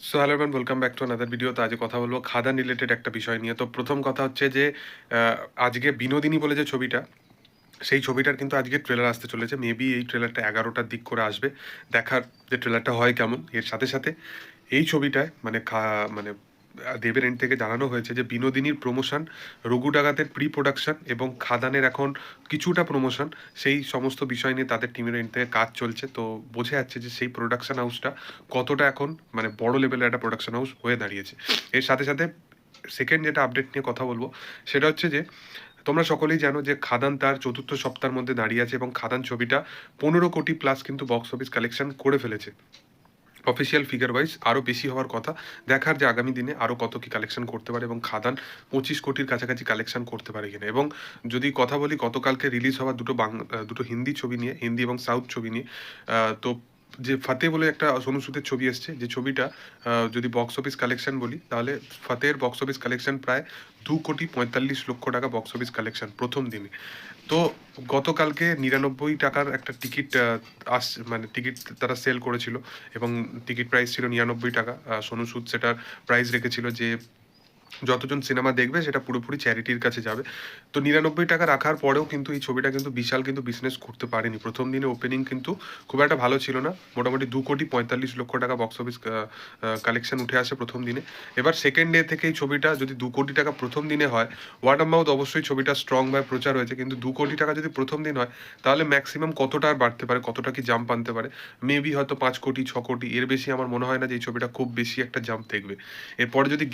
So hello everyone, welcome back to another video. তো আজকে কথা বলবো খাদান রিলেটেড একটা বিষয় নিয়ে। তো প্রথম কথা হচ্ছে যে আজকে বিনোদিনী বলে যে ছবিটা, সেই ছবিটার কিন্তু আজকে ট্রেলার আসতে চলেছে। মেবি এই ট্রেলারটা 11টার দিক করে আসবে। দেখার যে ট্রেলারটা হয় কেমন। এর সাথে সাথে এই ছবিটায় মানে দেবের এন্ড থেকে জানানো হয়েছে যে বিনোদিনীর প্রমোশন, রঘু ডাকাতের প্রি প্রোডাকশন এবং খাদানের এখন কিছুটা প্রমোশন, সেই সমস্ত বিষয় নিয়ে তাদের টিমের এন্ড থেকে কাজ চলছে। তো বোঝা যাচ্ছে যে সেই প্রোডাকশন হাউসটা কতটা এখন মানে বড় লেভেলের একটা প্রোডাকশন হাউস হয়ে দাঁড়িয়েছে। এর সাথে সাথে সেকেন্ড যেটা আপডেট নিয়ে কথা বলবো সেটা হচ্ছে যে তোমরা সকলেই জানো যে খাদান তার চতুর্থ সপ্তাহের মধ্যে দাঁড়িয়ে আছে এবং খাদান ছবিটা 15 কোটি প্লাস কিন্তু বক্স অফিস কালেকশন করে ফেলেছে। অফিসিয়াল ফিগার ওয়াইজ আরও বেশি হওয়ার কথা। দেখার যে আগামী দিনে আরও কত কি কালেকশন করতে পারে এবং খাদান 25 কোটির কাছাকাছি কালেকশন করতে পারে কিনা। এবং যদি কথা বলি গতকালকে রিলিজ হওয়া দুটো হিন্দি ছবি নিয়ে, হিন্দি এবং সাউথ ছবি নিয়ে, তো যে ফাতে বলে একটা সোনু সুদের ছবি এসছে, যে ছবিটা যদি বক্স অফিস কালেকশন বলি তাহলে ফাতের বক্স অফিস কালেকশন প্রায় 2,45,00,000 টাকা বক্স অফিস কালেকশন প্রথম দিনে। তো গতকালকে 99 টাকার একটা টিকিট মানে টিকিট তারা সেল করেছিল এবং টিকিট প্রাইস ছিল 99 টাকা। সোনু সুদ সেটার প্রাইস রেখেছিল যে যতজন সিনেমা দেখবে সেটা পুরোপুরি চ্যারিটির কাছে যাবে। তো 99 টাকা রাখার পরেও কিন্তু এই ছবিটা কিন্তু বিশাল কিন্তু বিজনেস করতে পারেনি। প্রথম দিনে ওপেনিং কিন্তু খুব একটা ভালো ছিল না। মোটামুটি 2,45,00,000 টাকা বক্স অফিস কালেকশন উঠে আসে প্রথম দিনে। এবার সেকেন্ড ডে থেকে এই ছবিটা যদি 2 কোটি টাকা প্রথম দিনে হয়, ওয়ার্ড অফ মাউথ অবশ্যই ছবিটা স্ট্রংভাবে প্রচার হয়েছে, কিন্তু 2 কোটি টাকা যদি প্রথম দিন হয় তাহলে ম্যাক্সিমাম কতটা আর বাড়তে পারে, কতটা কি জাম্প আনতে পারে। মেবি হয়তো 5 কোটি 6 কোটি, এর বেশি আমার মনে হয় না যে এই ছবিটা খুব বেশি একটা জাম্প দেখবে। এরপরে যদি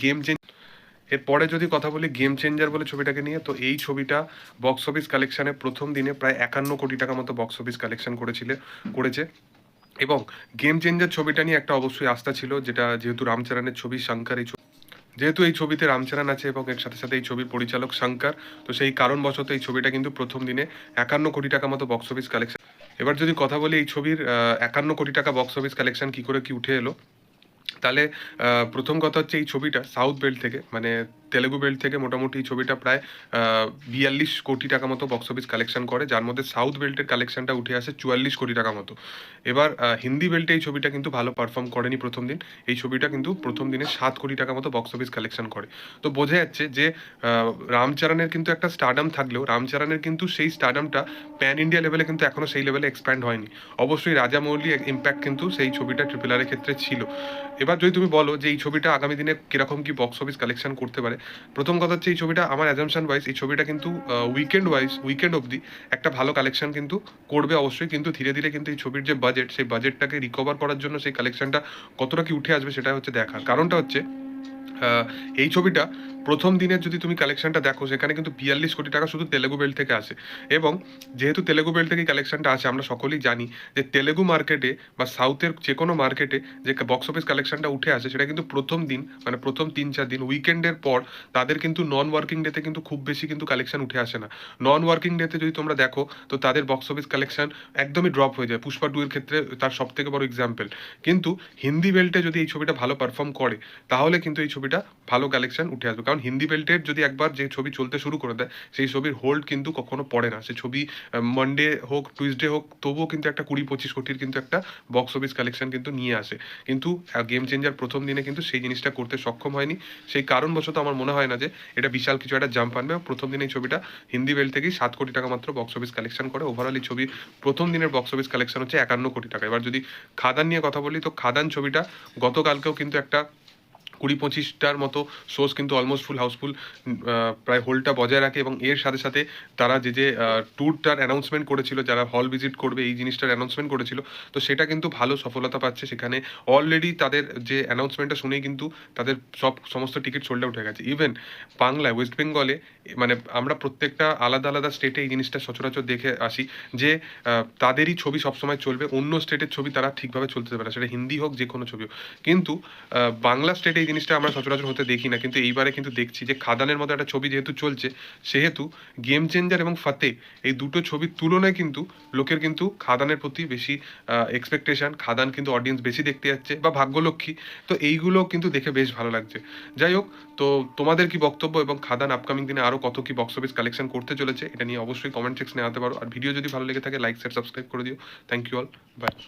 এরপরে যদি কথা বলি গেম চেঞ্জার বলে ছবিটাকে নিয়ে, তো এই ছবিটা বক্স অফিস কালেকশনে প্রথম দিনে প্রায় 51 কোটি টাকা মতো বক্স অফিস কালেকশন করেছে। এবং গেম চেঞ্জার ছবিটা নিয়ে একটা অবশ্যই আস্থা ছিল, যেটা যেহেতু রামচরণের ছবি, শঙ্কর যেহেতু এই ছবিতে রামচরণ আছে এবং এর সাথে সাথে এই ছবির পরিচালক শঙ্কর, তো সেই কারণবশত এই ছবিটা কিন্তু প্রথম দিনে 51 কোটি টাকা মতো বক্স অফিস কালেকশন। এবার যদি কথা বলি এই ছবির 51 কোটি টাকা বক্স অফিস কালেকশন কি করে কি উঠে এলো, তাহলে প্রথম কথা হচ্ছে এই ছবিটা সাউথ বেল্ট থেকে মানে তেলেগু বেল্ট থেকে মোটামুটি এই ছবিটা প্রায় 42 কোটি টাকা মতো বক্স অফিস কালেকশন করে, যার মধ্যে সাউথ বেল্টের কালেকশনটা উঠে আসে 44 কোটি টাকা মতো। এবার হিন্দি বেল্টে এই ছবিটা কিন্তু ভালো পারফর্ম করেনি প্রথম দিন। এই ছবিটা কিন্তু প্রথম দিনে 7 কোটি টাকা মতো বক্স অফিস কালেকশন করে। তো বোঝা যাচ্ছে যে রামচরণের কিন্তু একটা স্টারডাম থাকলেও রামচরণের কিন্তু সেই স্টারডামটা প্যান ইন্ডিয়া লেভেলে কিন্তু এখনো সেই লেভেলে এক্সপ্যান্ড হয়নি। অবশ্যই রাজামৌলি ইম্প্যাক্ট কিন্তু সেই ছবিটা ট্রিপল আর এর ক্ষেত্রে ছিল। এবার যদি তুমি বলো যে এই ছবিটা আগামী দিনে কিরকম কি বক্স অফিস কালেকশন করতে পারে, প্রথম কথা হচ্ছে এই ছবিটা আমার অ্যাজামশন ওয়াইজ এই ছবিটা কিন্তু উইকেন্ড অবধি একটা ভালো কালেকশন কিন্তু করবে অবশ্যই, কিন্তু ধীরে ধীরে কিন্তু এই ছবির যে বাজেট, সেই বাজেটটাকে রিকভার করার জন্য সেই কালেকশনটা কতটা কি উঠে আসবে সেটা হচ্ছে দেখার। কারণটা হচ্ছে আহ, এই ছবিটা প্রথম দিনের যদি তুমি কালেকশনটা দেখো সেখানে কিন্তু 42 কোটি টাকা শুধু তেলেগু বেল্ট থেকে আসে। এবং যেহেতু তেলেগু বেল্ট থেকে কালেকশনটা আসে, আমরা সকলেই জানি যে তেলেগু মার্কেটে বা সাউথের যে কোনো মার্কেটে যে বক্স অফিস কালেকশনটা উঠে আসে সেটা কিন্তু প্রথম দিন মানে প্রথম 3-4 দিন উইকেন্ডের পর তাদের কিন্তু নন ওয়ার্কিং ডেতে কিন্তু খুব বেশি কিন্তু কালেকশন উঠে আসে না। নন ওয়ার্কিং ডেতে যদি তোমরা দেখো তো তাদের বক্স অফিস কালেকশন একদমই ড্রপ হয়ে যায়। পুষ্পা 2 এর ক্ষেত্রে তার সব থেকে বড় এক্সাম্পল। কিন্তু হিন্দি বেল্টে যদি এই ছবিটা ভালো পারফর্ম করে তাহলে কিন্তু এই ছবিটা ভালো কালেকশন উঠে আসবে। কারণ হিন্দি বেল্টের যদি একবার যে ছবি চলতে শুরু করে দেয় সেই ছবির হোল্ড কিন্তু কখনো পড়ে না। সে ছবি মানডে হোক টুইসডে হোক তবুও কিন্তু একটা 20-25 কোটির কিন্তু একটা বক্স অফিস কালেকশন কিন্তু নিয়ে আসে। কিন্তু গেম চেঞ্জার প্রথম দিনে কিন্তু সেই জিনিসটা করতে সক্ষম হয়নি। সেই কারণবশত আমার মনে হয় না যে এটা বিশাল কিছু একটা জাম্প আনবে। প্রথম দিনে এই ছবিটা হিন্দি বেল্ট থেকেই 7 কোটি টাকা মাত্র বক্স অফিস কালেকশন করে। ওভারঅল এই ছবির প্রথম দিনের বক্স অফিস কালেকশন হচ্ছে 51 কোটি টাকা। এবার যদি খাদান নিয়ে কথা বলি, তো খাদান ছবিটা গতকালকেও কিন্তু একটা 20-25টার মতো শোজ কিন্তু অলমোস্ট হাউসফুল প্রায় হোলটা বজায় রাখে। এবং এর সাথে সাথে তারা যে ট্যুরটার অ্যানাউন্সমেন্ট করেছিল, যারা হল ভিজিট করবে এই জিনিসটার অ্যানাউন্সমেন্ট করেছিল, তো সেটা কিন্তু ভালো সফলতা পাচ্ছে। সেখানে অলরেডি তাদের যে অ্যানাউন্সমেন্টটা শুনেই কিন্তু তাদের সমস্ত টিকিট সোল্ড আউট হয়ে গেছে। ইভেন বাংলায়, ওয়েস্ট বেঙ্গলে, মানে আমরা প্রত্যেকটা আলাদা আলাদা স্টেটে এই জিনিসটা সচরাচর দেখে আসি যে তাদেরই ছবি সবসময় চলবে, অন্য স্টেটের ছবি তারা ঠিকভাবে চলতে দেবে না, সেটা হিন্দি হোক যে কোনো ছবি হোক। কিন্তু বাংলা স্টেটে এই জিনিসটা আমরা সচরাচর হতে দেখি না, কিন্তু এইবারে কিন্তু দেখছি যে খাদানের মতো একটা ছবি যেহেতু চলছে, সেহেতু গেম চেঞ্জার এবং ফাতে এই দুটো ছবির তুলনায় কিন্তু লোকের কিন্তু খাদানের প্রতি বেশি এক্সপেকটেশন, খাদান কিন্তু অডিয়েন্স বেশি দেখতে যাচ্ছে, বা ভাগ্যলক্ষ্মী। তো এইগুলো কিন্তু দেখে বেশ ভালো লাগছে। যাই হোক, তো তোমাদের কি বক্তব্য এবং খাদান আপকামিং দিনে আরও কত কি বক্স অফিস কালেকশন করতে চলেছে এটা নিয়ে অবশ্যই কমেন্ট সেকশনে আনতে পারো। আর ভিডিও যদি ভালো লেগে থাকে লাইক শেয়ার সাবস্ক্রাইব করে দিও। Thank you all, by.